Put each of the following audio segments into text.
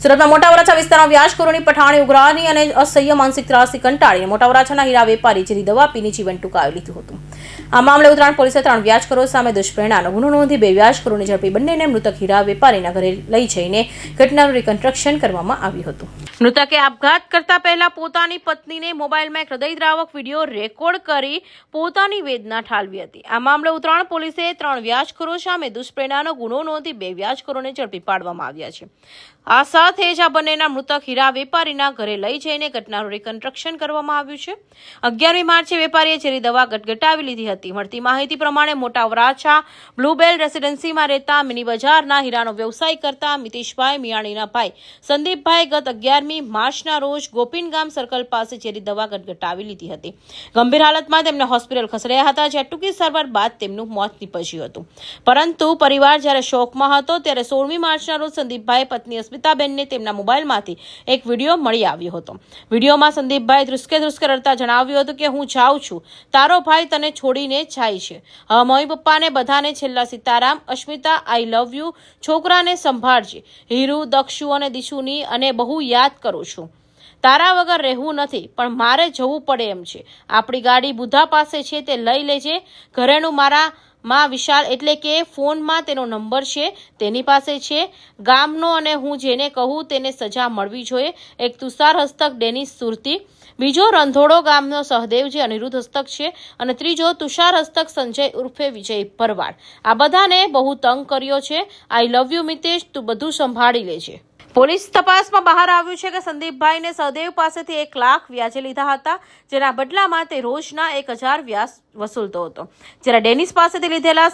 સુરતમાં મોટા વરાછા વિસ્તારમાં વ્યાજખોરોની પઠાણી ઉઘરાણી અને અસહ્ય માનસિક ત્રાસથી કંટાળીને મોટા વરાછાના હીરા વેપારી ઝેરી દવા પીને જીવન ટૂંકાવી લીધું હતું। આ મામલે ઉત્તરાયણ પોલીસે 3 વ્યાજખોરો સામે દુષ્પ્રેરણાનો ગુનો નોંધી 2 વ્યાજખોરોને ઝડપી બંનેને મૃતક હીરા વેપારીના ઘરે લઈ જઈને ઘટનાનું રિકન્સ્ટ્રક્શન કરવામાં આવ્યું હતું। મૃતકે આપઘાત કરતા પહેલા પોતાની પત્નીને મોબાઈલમાં એક હૃદયદ્રાવક વિડીયો રેકોર્ડ કરી પોતાની વેદના ઠાલવી હતી। આ મામલે ઉત્તરાયણ પોલીસે 3 વ્યાજખોરો સામે દુષ્પ્રેરણાનો ગુનો નોંધી 2 વ્યાજખોરોને ઝડપી પાડવામાં આવ્યા છે। આ સાથે જ આ બંનેના મૃતક હીરા વેપારીના ઘરે લઈ જઈને ઘટનાનું રિકન્સ્ટ્રક્શન કરવામાં આવ્યું છે। 11મી માર્ચે વેપારીએ ઝેરી દવા ગટગટાવી લીધી હતી। મળતી માહિતી પ્રમાણે મોટા વરાછા બ્લુબેલ રેસિડેન્સીમાં રહેતા મિની બજારના હીરાનો વ્યવસાય કરતા મિતેશભાઈ મિયાણીના ભાઈ સંદીપભાઈ ગત 11મી માર્ચના રોજ ગોપીન ગામ સર્કલ પાસે ઝેરી દવા ગટગટાવી લીધી હતી। ગંભીર હાલતમાં તેમને હોસ્પિટલ ખસેડ્યા હતા, જ્યાં ટૂંકી સારવાર બાદ તેમનું મોત નીપજ્યું હતું। પરંતુ પરિવાર જ્યારે શોકમાં હતો ત્યારે 16મી માર્ચના રોજ સંદીપભાઈ પત્ની અસ્મિતાબેનને તેમના મોબાઈલમાંથી એક વિડીયો મળી આવ્યો હતો। વિડીયોમાં સંદીપભાઈ ધ્રુસકે રડતા જણાવ્યું હતું કે હું જાઉં છું, તારો ભાઈ તને છોડીને જાય છે। હવે મમ્મી પપ્પાને બધાને છેલ્લા સીતારામ, અસ્મિતા આઈ લવ યુ, છોકરાને સંભાળજે, હીરુ, દક્ષુ અને દિશુની અને બહુ યાદ કરું છું। તારા વગર રહેવું નથી, પણ મારે જવું પડે એમ છે। આપણી ગાડી બુધા પાસે છે, તે લઈ લેજે। ઘરેનું મારા માં વિશાલ એટલે કે ફોનમાં તેનો નંબર છે, તેની પાસે છે। ગામનો અને હું જેને કહું તેને સજા મળવી જોઈએ। એક તુષાર હસ્તક ડેનિસ સુરતી, બીજો રંધોડો ગામનો સહદેવ જે અનિરુદ્ધ હસ્તક છે અને ત્રીજો તુષાર હસ્તક સંજય ઉર્ફે વિજય ભરવાડ। આ બધાને બહુ તંગ કર્યો છે। આઈ લવ યુ મિતેશ, તું બધું સંભાળી લેજે। પોલીસ તપાસમાં બહાર આવ્યું છે કે સંદીપભાઈને સહદેવ પાસેથી 1 લાખ વ્યાજે લીધા હતા, જેના બદલામાં તે રોજના 1000 વ્યાજ વસૂલતો હતો, જ્યારે ડેનિસ પાસેથી લીધેલા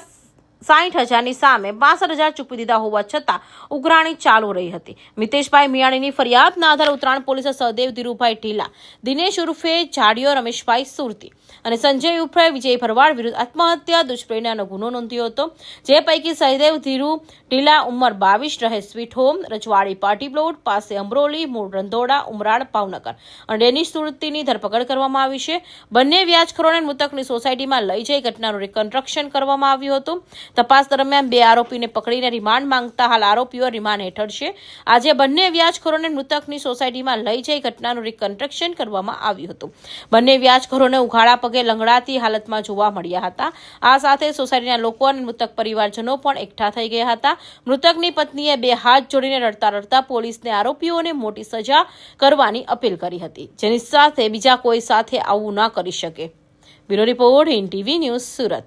60,000ની સામે 65,000 ચૂકવી દીધા હોવા છતાં ઉઘરાણી ચાલુ રહી હતી। મિતેશભાઈ મિયાણીની ફરિયાદના આધારે ઉત્તરાયણ પોલીસે સહદેવ ધીરુભાઈ ઢીલા, દિનેશ ઉર્ફે જાડિયો, રમેશભાઈ સુરતી અને સંજય ઉર્ફે વિજય ભરવાડ વિરુદ્ધ આત્મહત્યા દુષ્પ્રેરણાનો ગુનો નોંધ્યો હતો, જે પૈકી સહદેવ ધીરુ ઢીલા ઉંમર 22 રહે સ્વીટ હોમ, રજવાડી પાર્ટી પ્લોટ પાસે અમરોલી, મૂળ રંધોડા, ઉમરાળ, ભાવનગર અને ડેનિશ સુરતીની ધરપકડ કરવામાં આવી છે। બંને વ્યાજખોરોને મૃતકની સોસાયટીમાં લઈ જઈ ઘટનાનું રિકન્સ્ટ્રક્શન કરવામાં આવ્યું હતું। તપાસ દરમિયાન 2 આરોપીને પકડીને રિમાન્ડ માંગતા હાલ આરોપીઓ રિમાન્ડ હેઠળ છે। આજે બંને વ્યાજખોરોને મૃતકની સોસાયટીમાં લઈ જઈ ઘટનાનું રિકન્સ્ટ્રક્શન કરવામાં આવ્યું હતું। બંને વ્યાજખોરોને ઉઘાડા પગે લંગડાતી હાલતમાં જોવા મળ્યા હતા। આ સાથે સોસાયટીના લોકો અને મૃતક પરિવારજનો પણ એકઠા થઈ ગયા હતા। મૃતકની પત્નીએ 2 હાથ જોડીને રડતા પોલીસને આરોપીઓને મોટી સજા કરવાની અપીલ કરી હતી, જેની સાથે બીજા કોઈ સાથે આવું ન કરી શકે। Bureau report, Hind TV news, Surat.